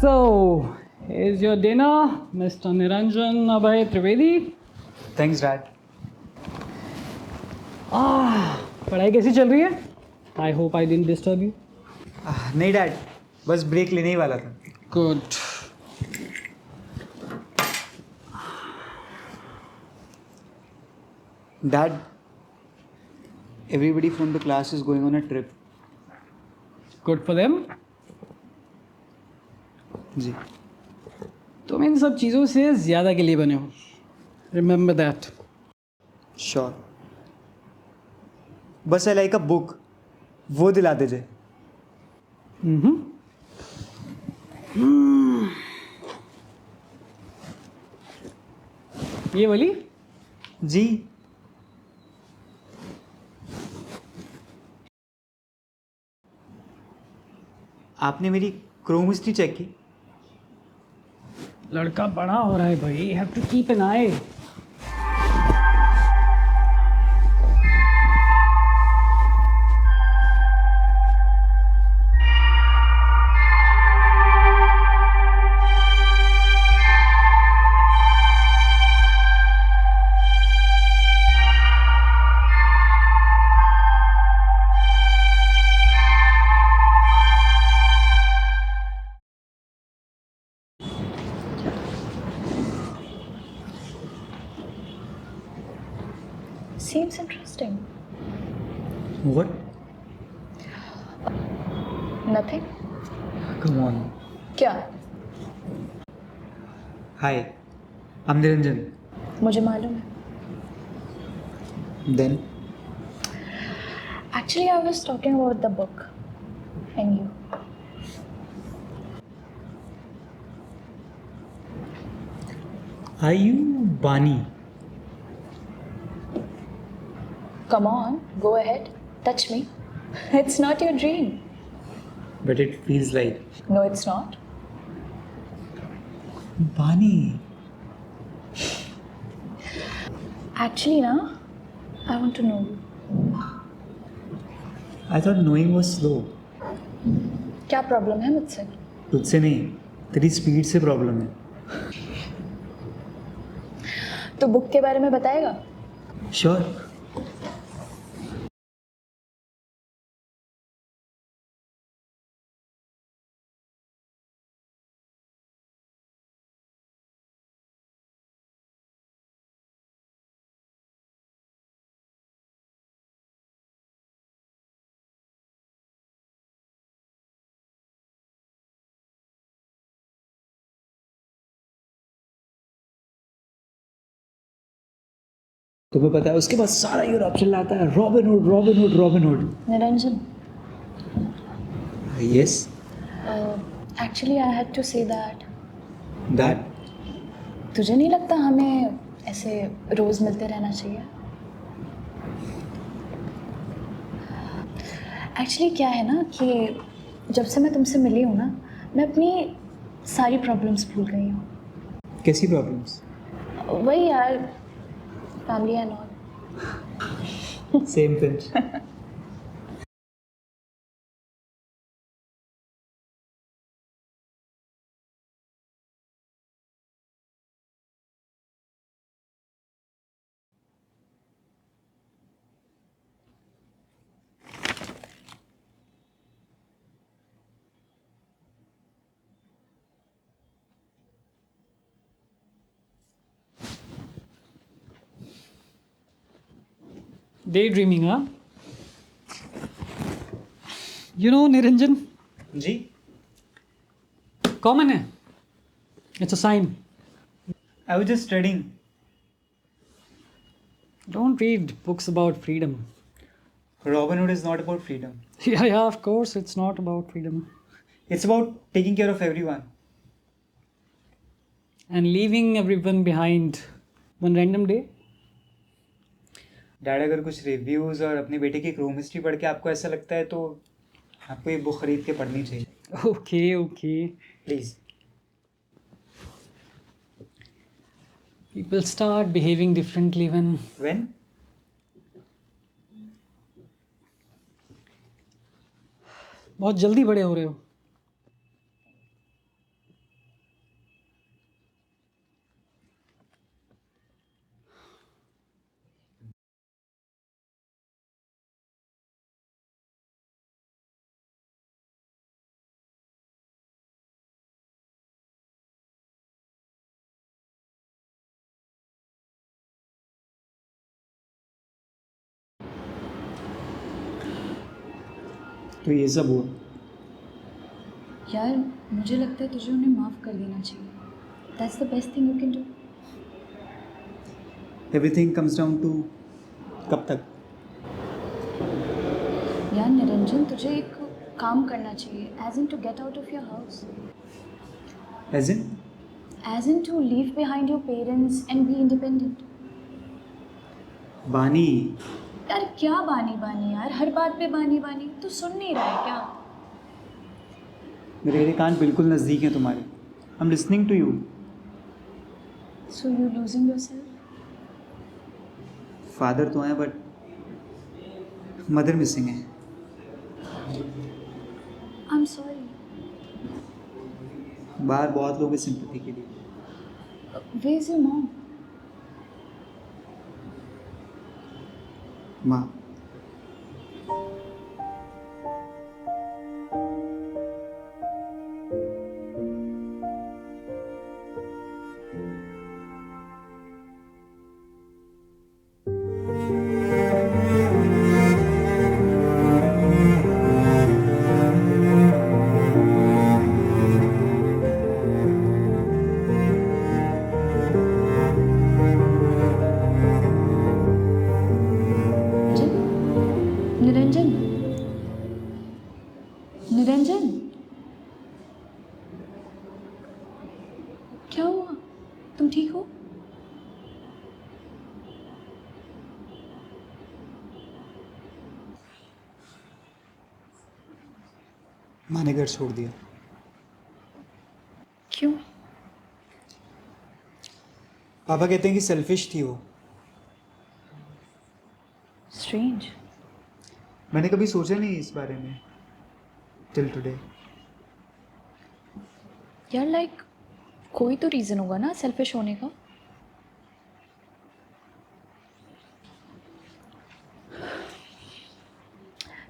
So, here's your dinner, Mr. Niranjan Abhay Trivedi. Thanks dad. पढ़ाई कैसी चल रही है? I hope I didn't disturb you. नहीं डैड, बस ब्रेक लेने ही वाला था. Good. Dad, everybody from the class is going on a trip. Good for them. जी. तुम इन सब चीज़ों से ज़्यादा के लिए बने हो. Remember that. श्योर. बस आई लाइक अ बुक, वो दिला दीजिए. ये वाली? जी. आपने मेरी क्रोम हिस्ट्री चेक की? लड़का बड़ा हो रहा है भाई. Have to keep an eye. Seems interesting. What? Nothing. Come on. क्या? Hi, I'm Niranjan. मुझे मालूम है. Then? Actually, I was talking about the book and you. Are you Bani? Come on, go ahead. Touch me. It's not your dream. But it feels like. No, it's not. Bani. Actually, na, I want to know you. I thought knowing was slow. क्या problem है मुझसे? तुझसे नहीं, तेरी speed से problem है. तो book के बारे में बताएगा? श्योर. तुम्हें पता है उसके बाद सारा यूरोप चिल्लाता है robin hood robin hood robin hood. Niranjan. Yes. Actually, I had to say that. That. तुझे नहीं लगता हमें ऐसे रोज मिलते रहना चाहिए? एक्चुअली क्या है ना कि जब से मैं तुमसे मिली हूँ ना, मैं अपनी सारी प्रॉब्लम्स भूल गई हूँ. कैसी प्रॉब्लम्स? वही यार, family and all. Same pinch. Daydreaming, huh? You know, Niranjan, ji. common है. It's a sign. I was just studying. Don't read books about freedom. Robin Hood is not about freedom. Yeah, of course, it's not about freedom. It's about taking care of everyone. And leaving everyone behind one random day. Dad, अगर कुछ reviews और अपने बेटे की Chrome history पढ़ के आपको ऐसा लगता है तो आपको ये बुक खरीद के पढ़नी चाहिए. Okay. Please. People start behaving differently when When? बहुत जल्दी बड़े हो रहे हो. तो ये सब हुआ। यार मुझे लगता है तुझे उन्हें माफ़ कर देना चाहिए। That's the best thing you can do. Everything comes down to कब तक? यार निरंजन, तुझे एक काम करना चाहिए, as in to get out of your house, as in? As in to leave behind your parents and be independent. Bani, यार क्या बानी बानी यार, हर बात पे बानी बानी, तू सुन नहीं रहा है क्या? मेरे कान बिल्कुल नज़दीक हैं तुम्हारे। I am listening to you. So you losing yourself? Father तो हैं बट मदर मिसिंग है। I am sorry. बाहर बहुत लोग हैं सिंपैथी के लिए। Where is your mom? माँ, निरंजन, निरंजन, क्या हुआ? तुम ठीक हो? माँ ने घर छोड़ दिया। क्यों? पापा कहते हैं कि सेल्फिश थी वो। स्ट्रेंज। मैंने कभी सोचा नहीं इस बारे में टिल टुडे। यार लाइक कोई तो रीज़न होगा ना सेल्फिश होने का।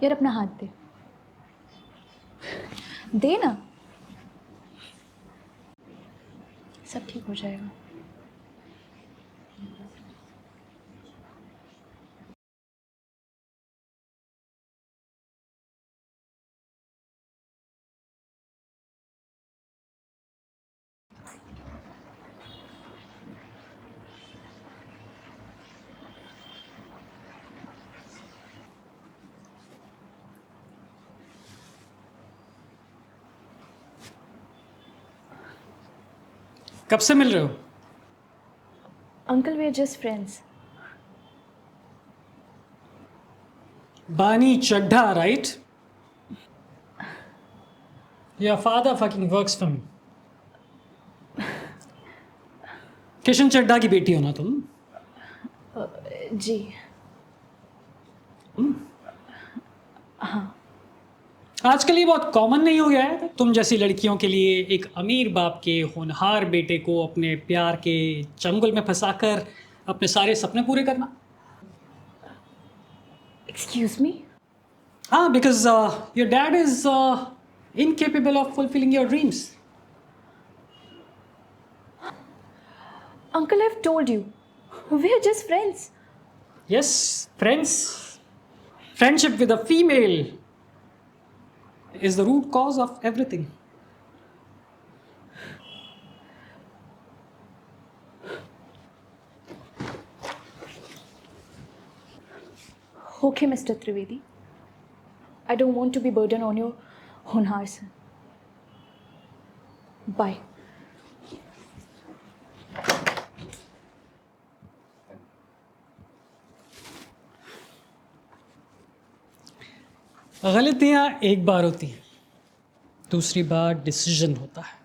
यार अपना हाथ दे, दे ना, सब ठीक हो जाएगा। कब से मिल रहे हो? Uncle we are just friends. Bani Chadha, right? Your father fucking works for me. Kishan Chadha की बेटी हो ना तुम? जी आजकल ये बहुत कॉमन नहीं हो गया है तुम जैसी लड़कियों के लिए एक अमीर बाप के होनहार बेटे को अपने प्यार के चंगुल में फंसाकर अपने सारे सपने पूरे करना? Excuse me? हाँ, because your dad is incapable of fulfilling your dreams. Uncle, I've told you, we are just friends. Yes, friends. Friendship with a female is the root cause of everything. Okay, Mr. Trivedi. I don't want to be burden on your honar son. Bye. गलतियाँ एक बार होती हैं, दूसरी बार decision होता है।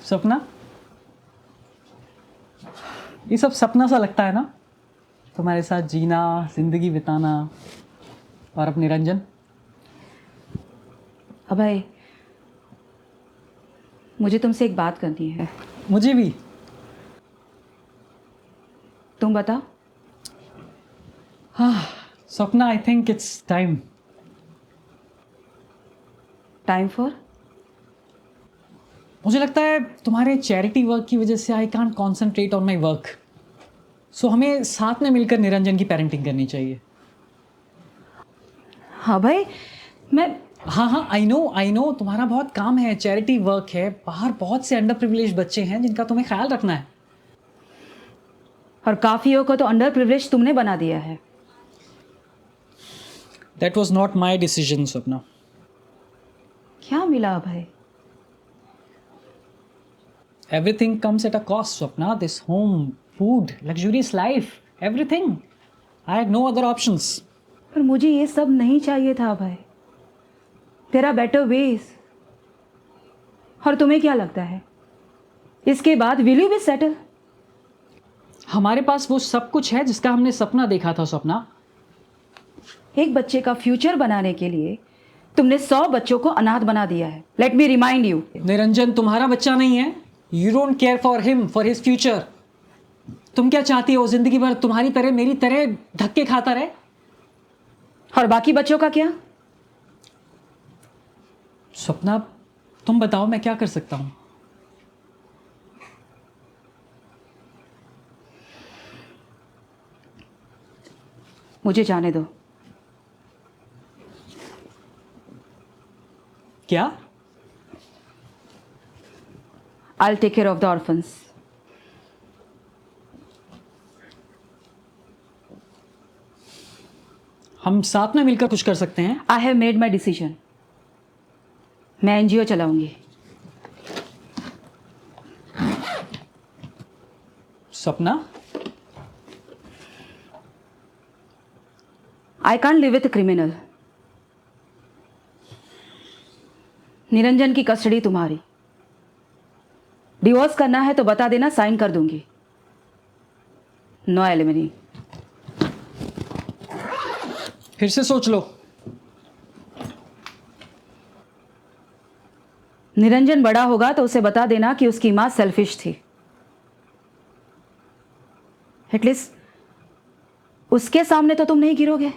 सपना, ये सब सपना सा लगता है ना, तुम्हारे साथ जीना, जिंदगी बिताना और अब निरंजन। अभय, मुझे तुमसे एक बात करनी है। मुझे भी। तुम बताओ। हाँ Sapna, I think it's time. Time for? मुझे लगता है तुम्हारे चैरिटी वर्क की वजह से I can't concentrate on my work, so हमें साथ में मिलकर निरंजन की पेरेंटिंग करनी चाहिए। हाँ भाई, मैं हाँ, आई नो तुम्हारा बहुत काम है, चैरिटी वर्क है, बाहर बहुत से अंडर प्रिविलेज बच्चे हैं जिनका तुम्हें ख्याल रखना है। और काफियों को तो अंडर प्रिविलेज तुमने बना दिया है। That was not my decision Sapna. क्या मिला Abhay? Everything comes at a cost Sapna, this home, food, luxurious life, everything. I had no other options. पर मुझे ये सब नहीं चाहिए था अभय। तेरा बेटर वेज। और तुम्हें क्या लगता है इसके बाद विल यू बी सेटल? हमारे पास वो सब कुछ है जिसका हमने सपना देखा था सपना। एक बच्चे का फ्यूचर बनाने के लिए तुमने 100 बच्चों को अनाथ बना दिया है। Let me remind you. Niranjan तुम्हारा बच्चा नहीं है, you don't care for him, for his future. तुम क्या चाहती हो, जिंदगी भर तुम्हारी तरह मेरी तरह धक्के खाता रहे? और बाकी बच्चों का क्या? सपना तुम बताओ, मैं क्या कर सकता हूं? मुझे जाने दो। क्या? I'll take care of the orphans. हम साथ में मिलकर कुछ कर सकते हैं। I have made my decision. मैं एनजीओ चलाऊंगी। सपना, I can't live with a criminal. Niranjan की कस्टडी तुम्हारी। डिवोर्स करना है तो बता देना, साइन कर दूंगी। No alimony. फिर से सोच लो। निरंजन बड़ा होगा तो उसे बता देना कि उसकी मां सेल्फिश थी। एटलीस्ट उसके सामने तो तुम नहीं गिरोगे।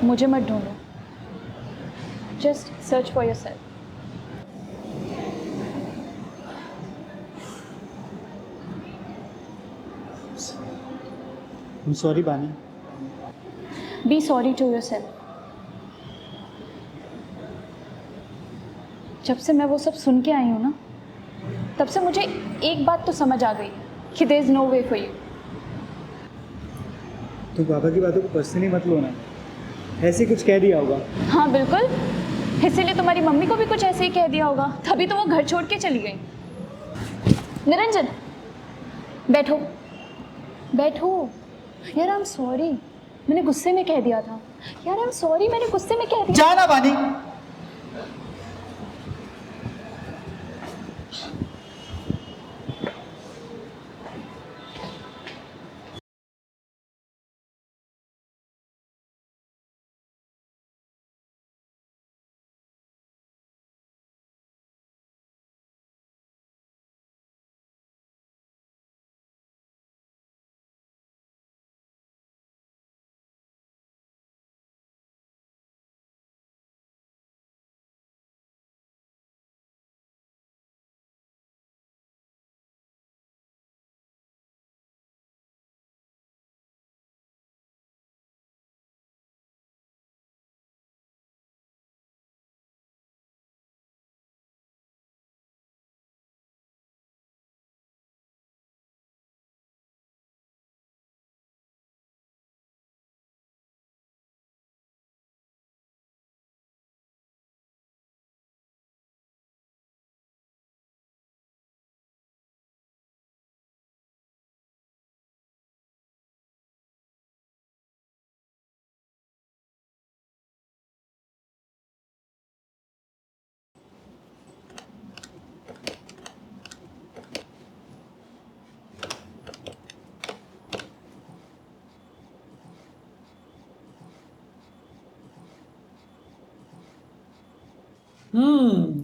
मुझे मत ढूंढो, just search for yourself. I'm sorry Bani. Be sorry to yourself. जब से मैं वो सब सुन के आई हूँ ना, तब से मुझे एक बात तो समझ आ गई कि there is no way for you. तो बाबा की बातों को पर्सनली मत लो ना, ऐसे कुछ कह दिया होगा। हाँ बिल्कुल, इसीलिए तुम्हारी मम्मी को भी कुछ ऐसे ही कह दिया होगा, तभी तो वो घर छोड़ के चली गई। निरंजन, बैठो बैठो। यार आई एम सॉरी, मैंने गुस्से में कह दिया था। यार आई एम सॉरी, मैंने गुस्से में कह दिया। जाना बानी।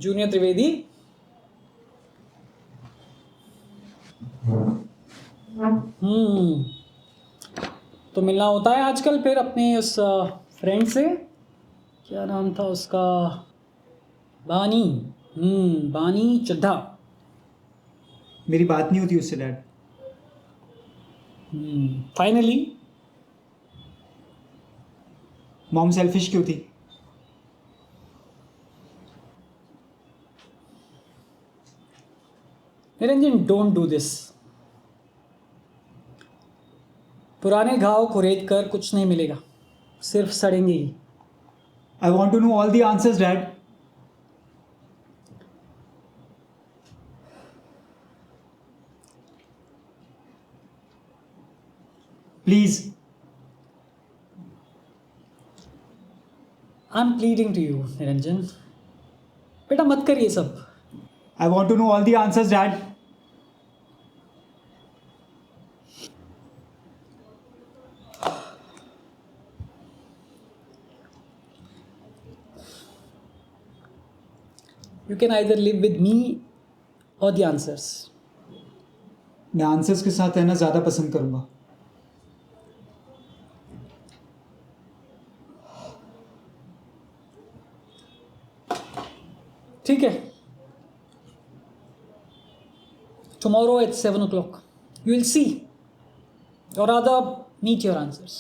जूनियर त्रिवेदी। तो मिलना होता है आजकल फिर अपने उस फ्रेंड से, क्या नाम था उसका? बानी। बानी चड्ढा। मेरी बात नहीं होती उससे डैड। फाइनली। मॉम सेल्फिश क्यों थी? Niranjan, don't do this. पुराने घाव को रेत कर कुछ नहीं मिलेगा, सिर्फ सड़ेंगे ही। I want to know all the answers dad. Please. I am pleading to you Niranjan, बेटा मत कर ये सब। I want to know all the answers, Dad. You can either live with me or the answers. मैं answers के साथ रहना ज़्यादा पसंद करूँगा। ठीक है। Tomorrow at 7 o'clock, you will see, or rather, meet your answers.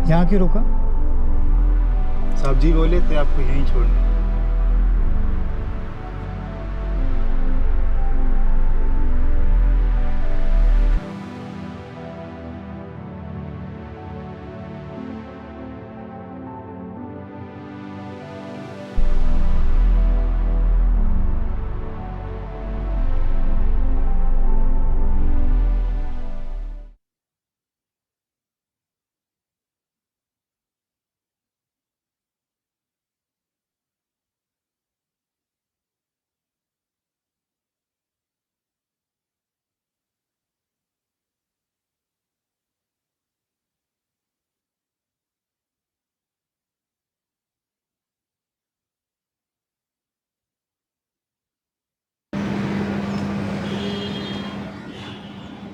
यहाँ क्यों रुका? साहब जी बोले थे आपको यहीं छोड़ना।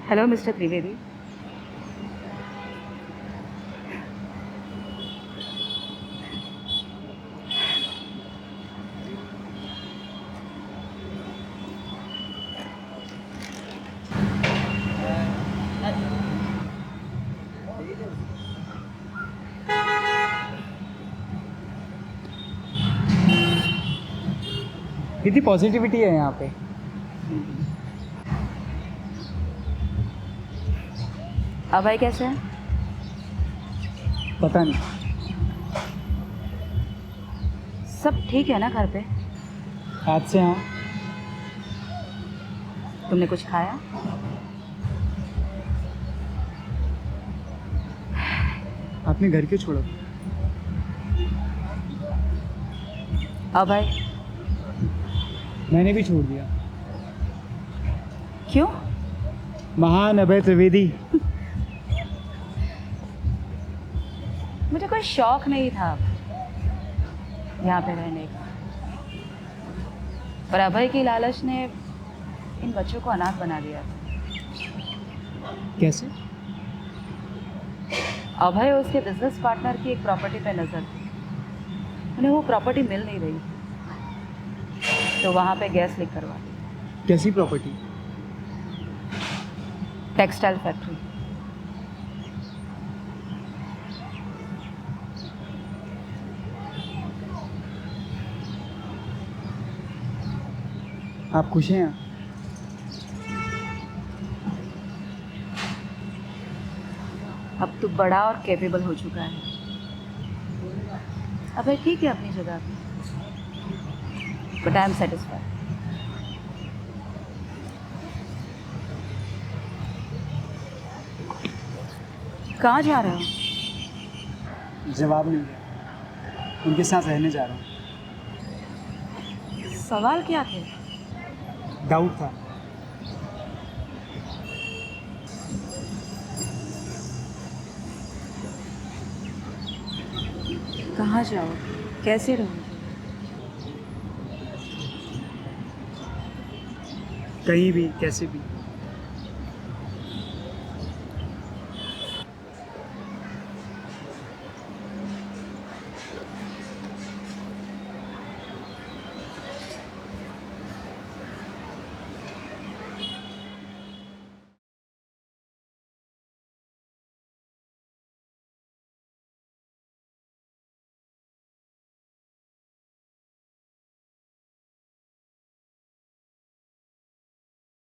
Hello mister Trivedi. कितनी पॉजिटिविटी है यहाँ पे। अब भाई कैसे है? पता नहीं। सब ठीक है ना घर पे? आज से हाँ। तुमने कुछ खाया? आपने घर क्यों छोड़ा? अब भाई मैंने भी छोड़ दिया। क्यों? महान अभय त्रिवेदी। मुझे कोई शौक नहीं था यहाँ पे रहने का, पर अभय की लालच ने इन बच्चों को अनाथ बना दिया। कैसे? अभय और उसके बिजनेस पार्टनर की एक प्रॉपर्टी पे नजर थी। उन्हें वो प्रॉपर्टी मिल नहीं रही, तो वहाँ पे गैस लीक करवा दी। कैसी प्रॉपर्टी? Textile factory. आप खुश हैं? अब तो बड़ा और कैपेबल हो चुका है। अभय ठीक है अपनी जगह पे, बट आई एम सेटिस्फाइड। कहाँ जा रहे हो? जवाब मिल गया। उनके साथ रहने जा रहा हूँ। सवाल क्या थे? डाउट था। कहाँ जाओ? कैसे रहोगे? कहीं भी, कैसे भी।